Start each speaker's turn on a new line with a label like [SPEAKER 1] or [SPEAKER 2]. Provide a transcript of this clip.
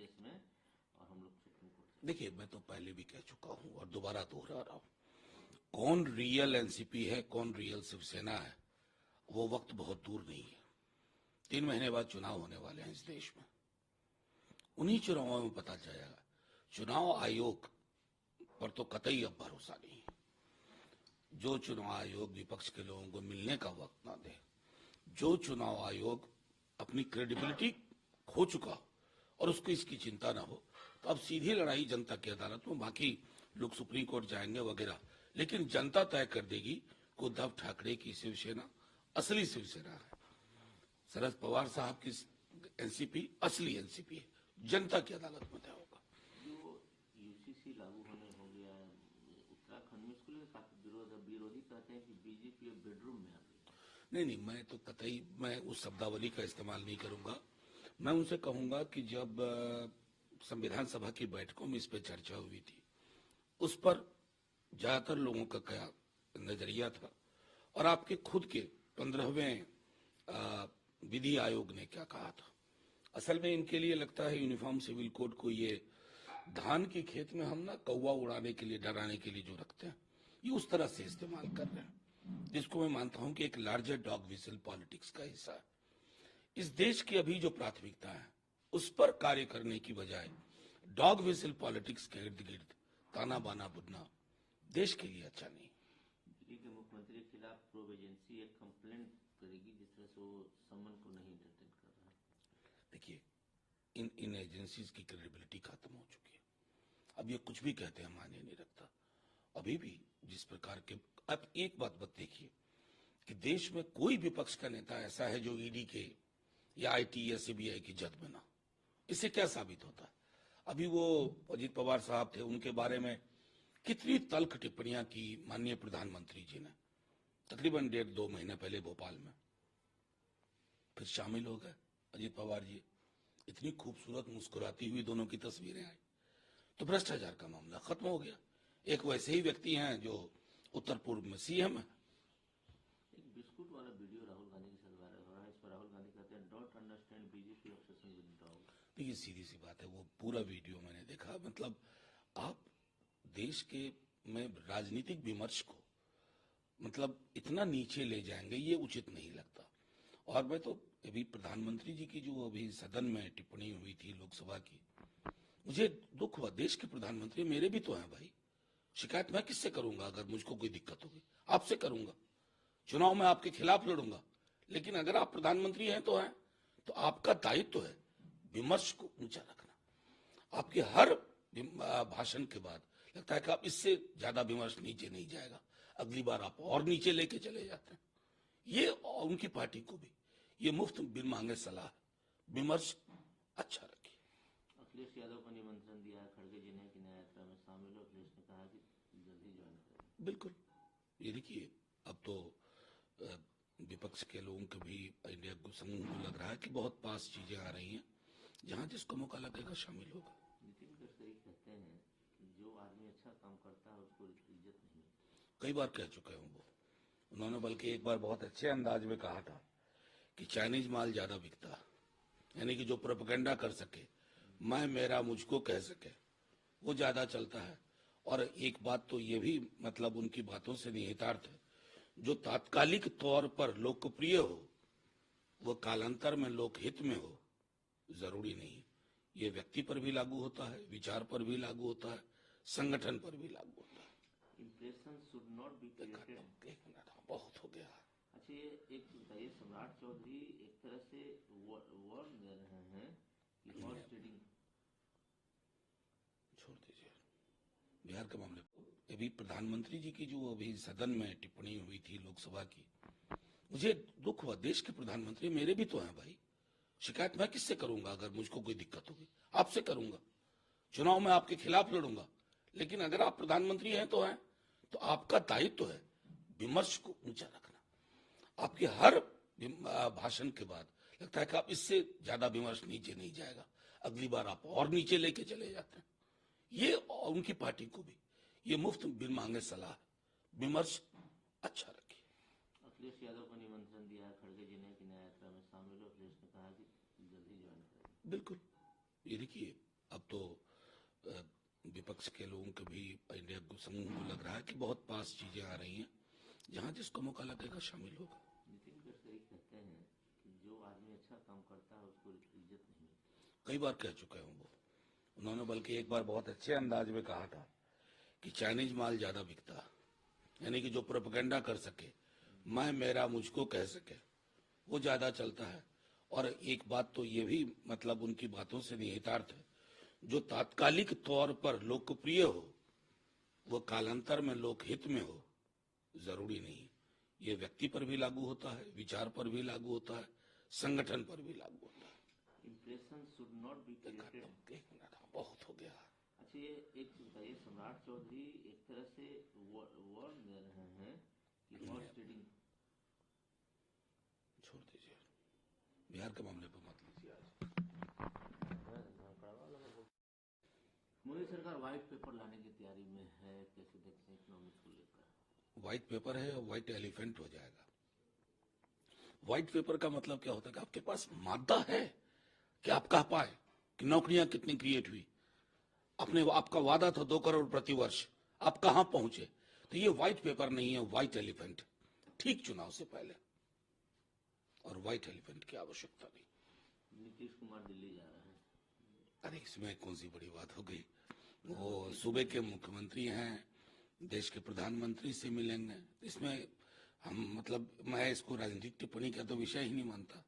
[SPEAKER 1] देश में, और हम लोग सुप्रीम कोर्ट।
[SPEAKER 2] देखिए, मैं तो पहले भी कह चुका हूं और दोबारा दोहरा रहा हूं, कौन रियल एनसीपी है, कौन रियल शिवसेना है, वो वक्त बहुत दूर नहीं है। 3 महीने बाद चुनाव होने वाले हैं इस देश में, उन्हीं चुनावों में पता चलेगा। चुनाव आयोग पर तो कतई अब भरोसा नहीं है। जो चुनाव आयोग विपक्ष के लोगों को मिलने का वक्त ना दे, जो चुनाव आयोग अपनी क्रेडिबिलिटी खो चुका और उसको इसकी चिंता ना हो, तो अब सीधी लड़ाई जनता की अदालत में, बाकी लोग सुप्रीम कोर्ट जाएंगे वगैरह, लेकिन जनता तय कर देगी कि उद्धव ठाकरे की शिवसेना असली शिवसेना है, शरद पवार साहब की एनसीपी असली एनसीपी है। जनता की अदालत में तय होगा।
[SPEAKER 1] जो यूसीसी लागू होने हो गया उत्तराखंड में, इसको लेकर काफी विरोधी कहते हैं कि बीजेपी बेडरूम में आ गई।
[SPEAKER 2] नहीं, मैं तो कतई मैं उस शब्दावली का इस्तेमाल नहीं करूंगा। मैं उनसे कहूंगा कि जब संविधान सभा की बैठकों में इस पर चर्चा हुई थी, उस पर ज्यादातर लोगों का क्या नजरिया था, और आपके खुद के 15वें विधि आयोग ने क्या कहा था। असल में इनके लिए लगता है यूनिफॉर्म सिविल कोड को ये धान की खेत में हम ना कौवा उड़ाने के लिए, डराने के लिए जो रखते हैं, ये उस तरह से इस्तेमाल कर रहे हैं, जिसको मैं मानता हूं कि एक लार्जर डॉग विसल पॉलिटिक्स का हिस्सा है। इस देश की अभी जो प्राथमिकता है उस पर कार्य करने की बजाय डॉग विसल पॉलिटिक्स के इर्द गिर्द ताना बाना बुनना देश के लिए अच्छा नहीं।
[SPEAKER 1] दिल्ली के मुख्यमंत्री के खिलाफ प्रोब एजेंसी एक कंप्लेंट करेगी, जिस तरह से वो सम्मन को नहीं एंटरटेन कर रहा है।
[SPEAKER 2] देखिए, इन एजेंसीज की क्रेडिबिलिटी खत्म हो चुकी है। अब ये कुछ भी कहते हैं माने नहीं रखता। अभी भी जिस प्रकार के, अब एक बात देखिए कि देश में कोई विपक्ष का नेता ऐसा है जो ईडी के या आईटी या सीबीआई की जद में ना। इससे क्या साबित होता है? अभी वो अजीत पवार साहब थे, उनके बारे में कितनी तल्ख टिप्पणियां की माननीय प्रधानमंत्री जी ने, तकरीबन 1.5-2 महीने पहले भोपाल में। फिर शामिल हो गए अजीत पवार जी, इतनी खूबसूरत मुस्कुराती हुई दोनों की तस्वीरें आई, तो भ्रष्टाचार का मामला खत्म हो गया। एक वैसे ही व्यक्ति हैं जो उत्तर पूर्व में सीएम है।
[SPEAKER 1] एक बिस्कुट वाला वीडियो राहुल गांधी के साथ वायरल हो रहा है। इस पर राहुल गांधी कहते हैं, don't understand BJP obsession with dog.
[SPEAKER 2] देखिए, सीधी सी बात है, वो पूरा वीडियो मैंने देखा। मतलब आप देश के में राजनीतिक विमर्श को मतलब इतना नीचे ले जाएंगे, ये उचित नहीं लगता। और मैं तो अभी प्रधानमंत्री जी की जो अभी सदन में टिप्पणी हुई थी लोकसभा की, मुझे दुख हुआ। देश के प्रधानमंत्री मेरे भी तो हैं भाई। शिकायत मैं किससे करूंगा? अगर मुझको कोई दिक्कत होगी आपसे करूंगा, चुनाव में आपके खिलाफ लड़ूंगा। लेकिन अगर आप प्रधानमंत्री हैं तो आपका दायित्व है विमर्श को ऊंचा रखना। आपके हर भाषण के बाद लगता है कि आप इससे ज्यादा विमर्श नीचे नहीं जाएगा, अगली बार आप और नीचे लेके चले जाते हैं। ये उनकी पार्टी को भी ये मुफ्त बिन मांगे सलाह, विमर्श अच्छा रखिए।
[SPEAKER 1] अखिलेश यादव को निमंत्रण दिया है खड़गे जी ने कि न्याय यात्रा में शामिल हो। अखिलेश ने कहा कि जल्दी ज्वाइन करें।
[SPEAKER 2] बिल्कुल, ये देखिए, अब तो विपक्ष के लोगों के भी इंडिया समूह को लग रहा है कि बहुत पास चीजें आ रही हैं, जहां जिसको मौका लगेगा शामिल होगा।
[SPEAKER 1] नितिन गडकरी कहते हैं कि जो आदमी अच्छा काम करता है उसको इज्जत नहीं मिलती।
[SPEAKER 2] कई बार कह चुके हैं वो। उन्होंने बल्कि एक बार बहुत अच्छे अंदाज में कहा था कि चाइनीज माल ज्यादा बिकता है, यानी कि जो प्रोपेगेंडा कर सके, मैं मेरा मुझको कह सके, वो ज्यादा चलता है। और एक बात तो ये भी मतलब उनकी बातों से निहितार्थ है, जो तात्कालिक तौर पर लोकप्रिय हो वो कालांतर में लोकहित में हो, जरूरी नहीं। ये व्यक्ति पर भी लागू होता है, विचार पर भी लागू होता है, संगठन पर भी लागू होता है।
[SPEAKER 1] Impression should not be created.
[SPEAKER 2] एक मिनट, बहुत हो गया।
[SPEAKER 1] अच्छा, ये एक बताइए, सम्राट चौधरी एक तरह से वर्ड दे रहे हैं कि हॉर्स ट्रेडिंग।
[SPEAKER 2] छोड़ दीजिए बिहार के मामले। अभी प्रधानमंत्री जी की जो अभी सदन में टिप्पणी हुई थी लोकसभा की, मुझे दुख हुआ। देश के प्रधानमंत्री मेरे भी तो हैं भाई। शिकायत मैं किससे करूंगा? अगर मुझको कोई दिक्कत होगी आपसे करूंगा, चुनाव में आपके खिलाफ लड़ूंगा। लेकिन अगर आप प्रधानमंत्री हैं तो आपका दायित्व है विमर्श को ऊंचा रखना। आपके हर भाषण के बाद लगता है कि आप इससे ज्यादा विमर्श नीचे नहीं जाएगा, अगली बार आप और नीचे लेके चले जाते हैं। ये उनकी पार्टी को भी ये मुफ्त बिन मांगे सलाह, विमर्श अच्छा रखिए।
[SPEAKER 1] अखिलेश यादव को निमंत्रण दिया है खड़गे जी ने कि न्याय यात्रा में शामिल हो। अखिलेश ने कहा कि जल्दी ज्वाइन करें।
[SPEAKER 2] बिल्कुल, ये देखिए, अब तो विपक्ष के लोगों के भी इंडिया को समूह को लग रहा है कि बहुत पास चीजें आ रही हैं, जहां जिसको मौका लगेगा शामिल होगा।
[SPEAKER 1] नितिन गडकरी कहते हैं कि जो आदमी अच्छा काम करता है उसको इज्जत नहीं मिलती।
[SPEAKER 2] कई बार कह चुके हैं वो। उन्होंने बल्कि एक बार बहुत अच्छे अंदाज में कहा था कि चाइनीज माल ज्यादा बिकता है, यानी कि जो प्रोपेगेंडा कर सके, मैं मेरा मुझको कह सके, वो ज्यादा चलता है। और एक बात तो ये भी मतलब उनकी बातों से निहितार्थ है, जो तात्कालिक तौर पर लोकप्रिय हो वो कालांतर में लोकहित में हो, जरूरी नहीं। ये व्यक्ति पर भी लागू होता है, विचार पर भी लागू होता है, संगठन पर भी लागू होता है।
[SPEAKER 1] Impression should not be created.
[SPEAKER 2] एक मिनट, बहुत हो गया।
[SPEAKER 1] अच्छा, ये एक बताइए, सम्राट चौधरी एक तरह से वर्ड दे रहे हैं कि हॉर्स ट्रेडिंग।
[SPEAKER 2] छोड़ दीजिए, बिहार के मामले पर मत लीजिए आज।
[SPEAKER 1] मोदी सरकार व्हाइट पेपर लाने की तैयारी में है, कैसे देखते हैं इकोनॉमिक्स को लेकर?
[SPEAKER 2] व्हाइट पेपर है और व्हाइट एलिफेंट हो जाएगा। व्हाइट पेपर का मतलब क्या होता है कि आपके पास मादा है कि आप कह पाए कि नौकरियां कितनी क्रिएट हुई, आपका वादा था 2 करोड़ प्रति वर्ष, आप कहां पहुंचे। तो ये व्हाइट पेपर नहीं है, व्हाइट एलिफेंट। ठीक चुनाव से पहले, और व्हाइट एलिफेंट की आवश्यकता नहीं।
[SPEAKER 1] नीतीश कुमार दिल्ली जा रहे हैं।
[SPEAKER 2] अरे इसमें कौन सी बड़ी बात हो गई, वो सूबे के मुख्यमंत्री हैं, देश के प्रधानमंत्री से मिलेंगे। इसमें हम मतलब मैं इसको राजनीतिक टिप्पणी का तो विषय ही नहीं मानता।